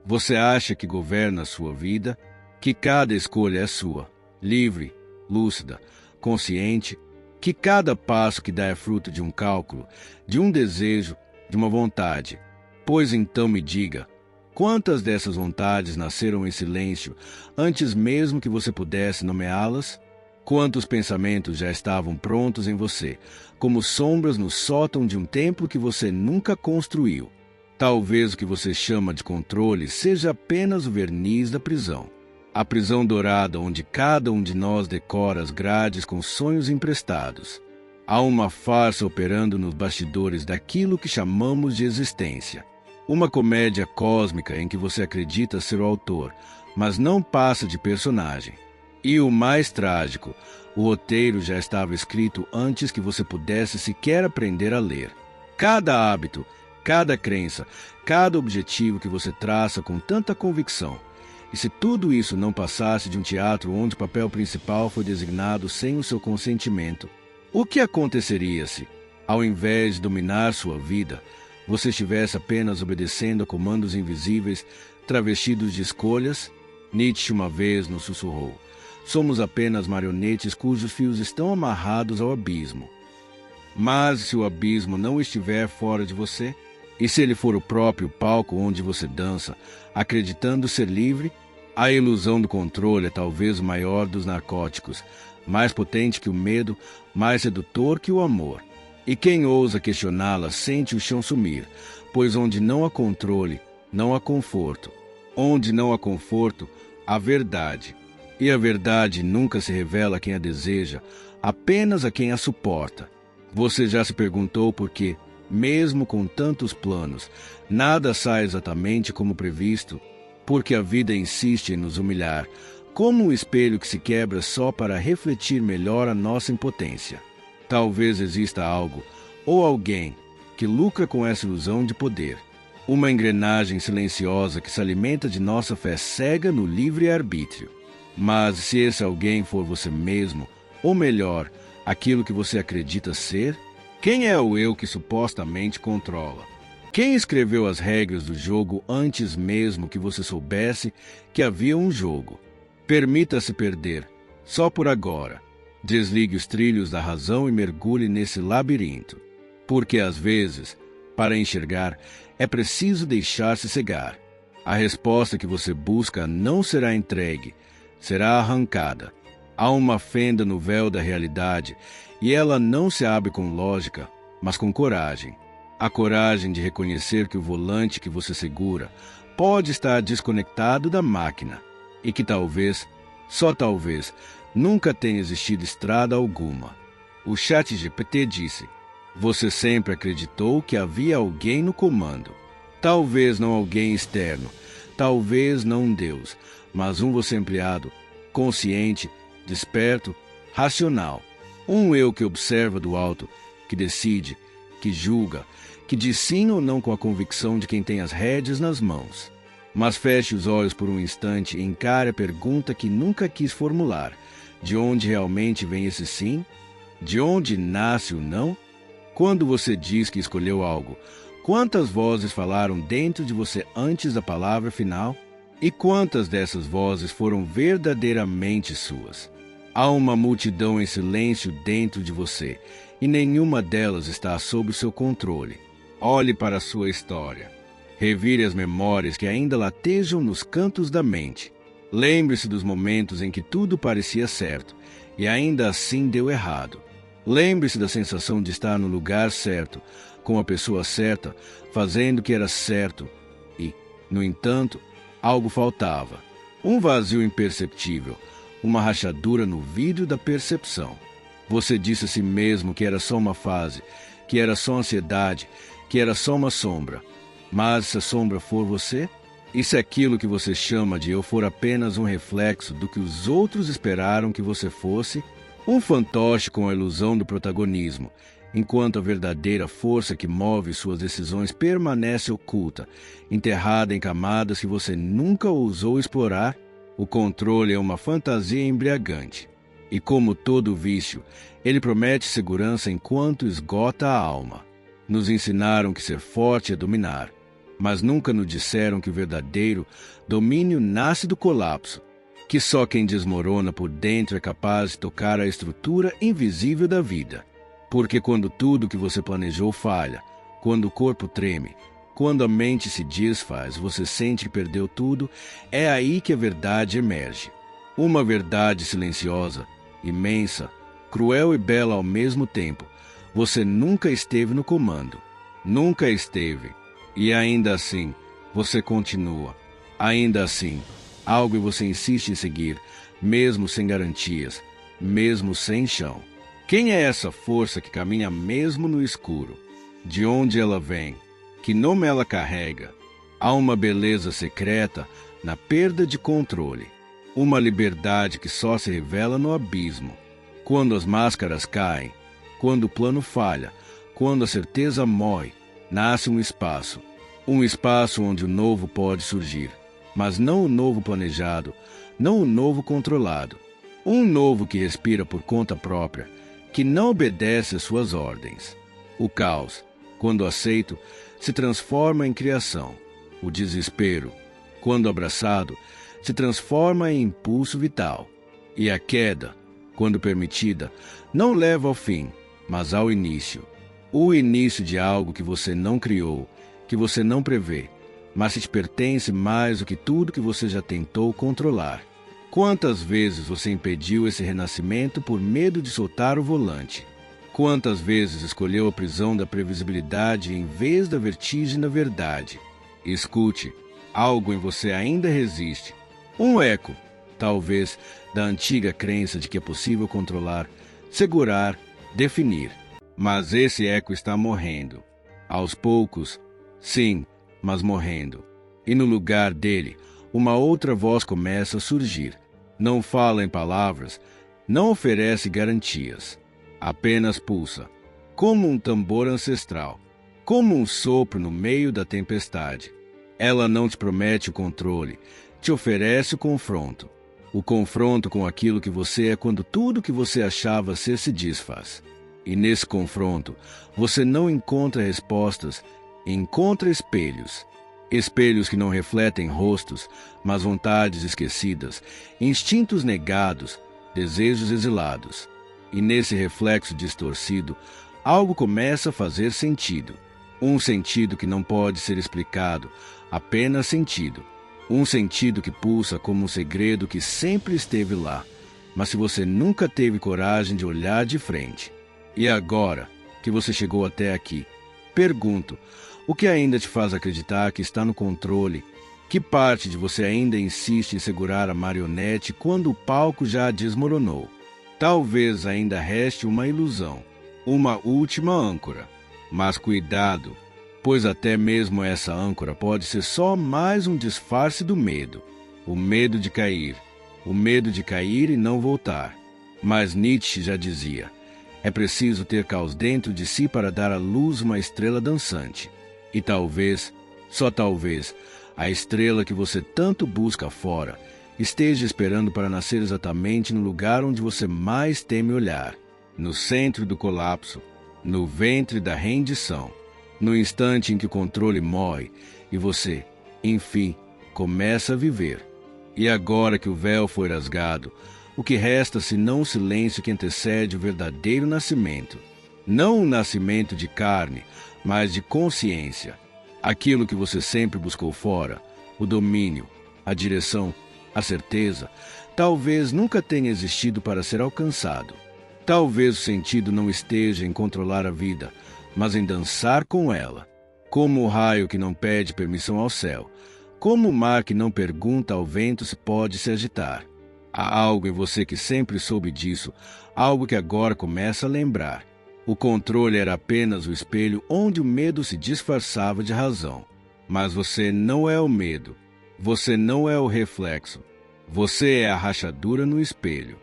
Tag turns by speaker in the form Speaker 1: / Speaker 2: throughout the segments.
Speaker 1: Você acha que governa a sua vida, que cada escolha é sua, livre, lúcida, consciente, que cada passo que dá é fruto de um cálculo, de um desejo, de uma vontade. Pois então me diga, quantas dessas vontades nasceram em silêncio antes mesmo que você pudesse nomeá-las? Quantos pensamentos já estavam prontos em você, como sombras no sótão de um templo que você nunca construiu? Talvez o que você chama de controle seja apenas o verniz da prisão. A prisão dourada onde cada um de nós decora as grades com sonhos emprestados. Há uma farsa operando nos bastidores daquilo que chamamos de existência. Uma comédia cósmica em que você acredita ser o autor, mas não passa de personagem. E o mais trágico, o roteiro já estava escrito antes que você pudesse sequer aprender a ler. Cada hábito, cada crença, cada objetivo que você traça com tanta convicção. E se tudo isso não passasse de um teatro onde o papel principal foi designado sem o seu consentimento, o que aconteceria se, ao invés de dominar sua vida, você estivesse apenas obedecendo a comandos invisíveis, travestidos de escolhas? Nietzsche uma vez nos sussurrou: somos apenas marionetes cujos fios estão amarrados ao abismo. Mas se o abismo não estiver fora de você, e se ele for o próprio palco onde você dança, acreditando ser livre, a ilusão do controle é talvez o maior dos narcóticos, mais potente que o medo, mais sedutor que o amor. E quem ousa questioná-la sente o chão sumir, pois onde não há controle, não há conforto. Onde não há conforto, há verdade. E a verdade nunca se revela a quem a deseja, apenas a quem a suporta. Você já se perguntou por que, mesmo com tantos planos, nada sai exatamente como previsto? Porque a vida insiste em nos humilhar, como um espelho que se quebra só para refletir melhor a nossa impotência. Talvez exista algo, ou alguém, que lucra com essa ilusão de poder. Uma engrenagem silenciosa que se alimenta de nossa fé cega no livre-arbítrio. Mas se esse alguém for você mesmo, ou melhor, aquilo que você acredita ser, quem é o eu que supostamente controla? Quem escreveu as regras do jogo antes mesmo que você soubesse que havia um jogo? Permita-se perder, só por agora. Desligue os trilhos da razão e mergulhe nesse labirinto. Porque às vezes, para enxergar, é preciso deixar-se cegar. A resposta que você busca não será entregue, será arrancada. Há uma fenda no véu da realidade e ela não se abre com lógica, mas com coragem. A coragem de reconhecer que o volante que você segura pode estar desconectado da máquina e que talvez, só talvez, nunca tenha existido estrada alguma. O ChatGPT disse: você sempre acreditou que havia alguém no comando. Talvez não alguém externo, talvez não um Deus, mas um você empregado, consciente, desperto, racional. Um eu que observa do alto, que decide, que julga, que diz sim ou não com a convicção de quem tem as rédeas nas mãos. Mas feche os olhos por um instante e encare a pergunta que nunca quis formular. De onde realmente vem esse sim? De onde nasce o não? Quando você diz que escolheu algo, quantas vozes falaram dentro de você antes da palavra final? E quantas dessas vozes foram verdadeiramente suas? Há uma multidão em silêncio dentro de você, e nenhuma delas está sob o seu controle. Olhe para a sua história. Revire as memórias que ainda latejam nos cantos da mente. Lembre-se dos momentos em que tudo parecia certo, e ainda assim deu errado. Lembre-se da sensação de estar no lugar certo, com a pessoa certa, fazendo o que era certo, e, no entanto, algo faltava. Um vazio imperceptível, uma rachadura no vidro da percepção. Você disse a si mesmo que era só uma fase, que era só ansiedade, que era só uma sombra. Mas se a sombra for você? E se aquilo que você chama de eu for apenas um reflexo do que os outros esperaram que você fosse? Um fantoche com a ilusão do protagonismo, enquanto a verdadeira força que move suas decisões permanece oculta, enterrada em camadas que você nunca ousou explorar? O controle é uma fantasia embriagante. E como todo vício, ele promete segurança enquanto esgota a alma. Nos ensinaram que ser forte é dominar. mas nunca nos disseram que o verdadeiro domínio nasce do colapso, que só quem desmorona por dentro é capaz de tocar a estrutura invisível da vida. Porque quando tudo que você planejou falha, quando o corpo treme, quando a mente se desfaz, você sente que perdeu tudo, é aí que a verdade emerge. Uma verdade silenciosa, imensa, cruel e bela ao mesmo tempo. Você nunca esteve no comando. Nunca esteve. E ainda assim, você continua. Ainda assim, algo e você insiste em seguir, mesmo sem garantias, mesmo sem chão. Quem é essa força que caminha mesmo no escuro? De onde ela vem? Que nome ela carrega? Há uma beleza secreta na perda de controle. Uma liberdade que só se revela no abismo. Quando as máscaras caem, quando o plano falha, quando a certeza morre, nasce um espaço onde o novo pode surgir, mas não o novo planejado, não o novo controlado. Um novo que respira por conta própria, que não obedece às suas ordens. O caos, quando aceito, se transforma em criação. O desespero, quando abraçado, se transforma em impulso vital. E a queda, quando permitida, não leva ao fim, mas ao início. O início de algo que você não criou, que você não prevê, mas que te pertence mais do que tudo que você já tentou controlar. Quantas vezes você impediu esse renascimento por medo de soltar o volante? Quantas vezes escolheu a prisão da previsibilidade em vez da vertigem da verdade? Escute, algo em você ainda resiste. Um eco, talvez, da antiga crença de que é possível controlar, segurar, definir. Mas esse eco está morrendo. Aos poucos, sim, mas morrendo. E no lugar dele, uma outra voz começa a surgir. Não fala em palavras, não oferece garantias. Apenas pulsa, como um tambor ancestral, como um sopro no meio da tempestade. Ela não te promete o controle, te oferece o confronto. O confronto com aquilo que você é quando tudo que você achava ser se desfaz. E nesse confronto, você não encontra respostas, encontra espelhos. Espelhos que não refletem rostos, mas vontades esquecidas, instintos negados, desejos exilados. E nesse reflexo distorcido, algo começa a fazer sentido. Um sentido que não pode ser explicado, apenas sentido. Um sentido que pulsa como um segredo que sempre esteve lá, mas se você nunca teve coragem de olhar de frente. E agora que você chegou até aqui, pergunto, o que ainda te faz acreditar que está no controle? Que parte de você ainda insiste em segurar a marionete quando o palco já desmoronou? Talvez ainda reste uma ilusão, uma última âncora. Mas cuidado, pois até mesmo essa âncora pode ser só mais um disfarce do medo. O medo de cair e não voltar. Mas Nietzsche já dizia, é preciso ter caos dentro de si para dar à luz uma estrela dançante. E talvez, só talvez, a estrela que você tanto busca fora esteja esperando para nascer exatamente no lugar onde você mais teme olhar, no centro do colapso, no ventre da rendição, no instante em que o controle morre e você, enfim, começa a viver. E agora que o véu foi rasgado, o que resta senão o silêncio que antecede o verdadeiro nascimento? Não o nascimento de carne, mas de consciência. Aquilo que você sempre buscou fora, o domínio, a direção, a certeza, talvez nunca tenha existido para ser alcançado. Talvez o sentido não esteja em controlar a vida, mas em dançar com ela. Como o raio que não pede permissão ao céu, como o mar que não pergunta ao vento se pode se agitar. Há algo em você que sempre soube disso, algo que agora começa a lembrar. O controle era apenas o espelho onde o medo se disfarçava de razão. Mas você não é o medo. Você não é o reflexo. Você é a rachadura no espelho.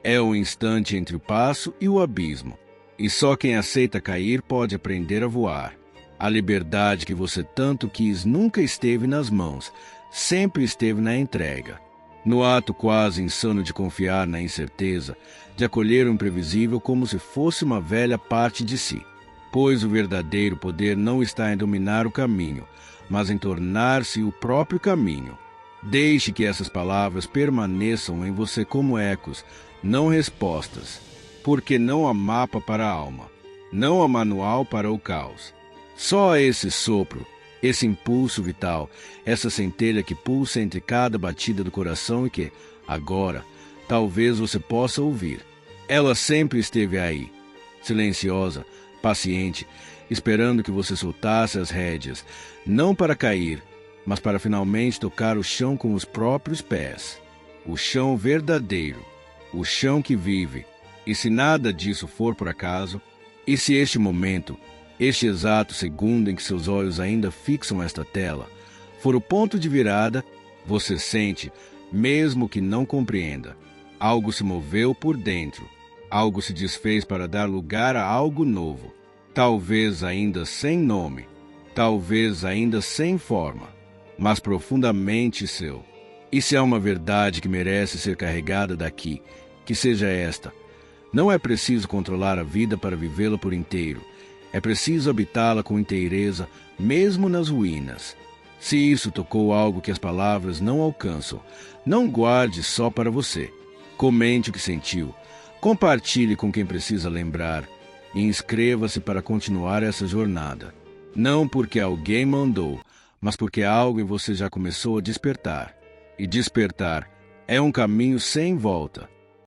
Speaker 1: É o instante entre o passo e o abismo. E só quem aceita cair pode aprender a voar. A liberdade que você tanto quis nunca esteve nas mãos, sempre esteve na entrega. No ato quase insano de confiar na incerteza, de acolher o imprevisível como se fosse uma velha parte de si. Pois o verdadeiro poder não está em dominar o caminho, mas em tornar-se o próprio caminho. Deixe que essas palavras permaneçam em você como ecos, não respostas, porque não há mapa para a alma, não há manual para o caos. Só esse sopro, esse impulso vital, essa centelha que pulsa entre cada batida do coração e que, agora, talvez você possa ouvir. Ela sempre esteve aí, silenciosa, paciente, esperando que você soltasse as rédeas, não para cair, mas para finalmente tocar o chão com os próprios pés. O chão verdadeiro, o chão que vive. E se nada disso for por acaso, e se este momento, este exato segundo em que seus olhos ainda fixam esta tela, for o ponto de virada, você sente, mesmo que não compreenda, algo se moveu por dentro, algo se desfez para dar lugar a algo novo, talvez ainda sem nome, talvez ainda sem forma, mas profundamente seu. E se há uma verdade que merece ser carregada daqui, que seja esta: não é preciso controlar a vida para vivê-la por inteiro. É preciso habitá-la com inteireza, mesmo nas ruínas. Se isso tocou algo que as palavras não alcançam, não guarde só para você. Comente o que sentiu. Compartilhe com quem precisa lembrar. E inscreva-se para continuar essa jornada. Não porque alguém mandou, mas porque algo em você já começou a despertar. E despertar é um caminho sem volta.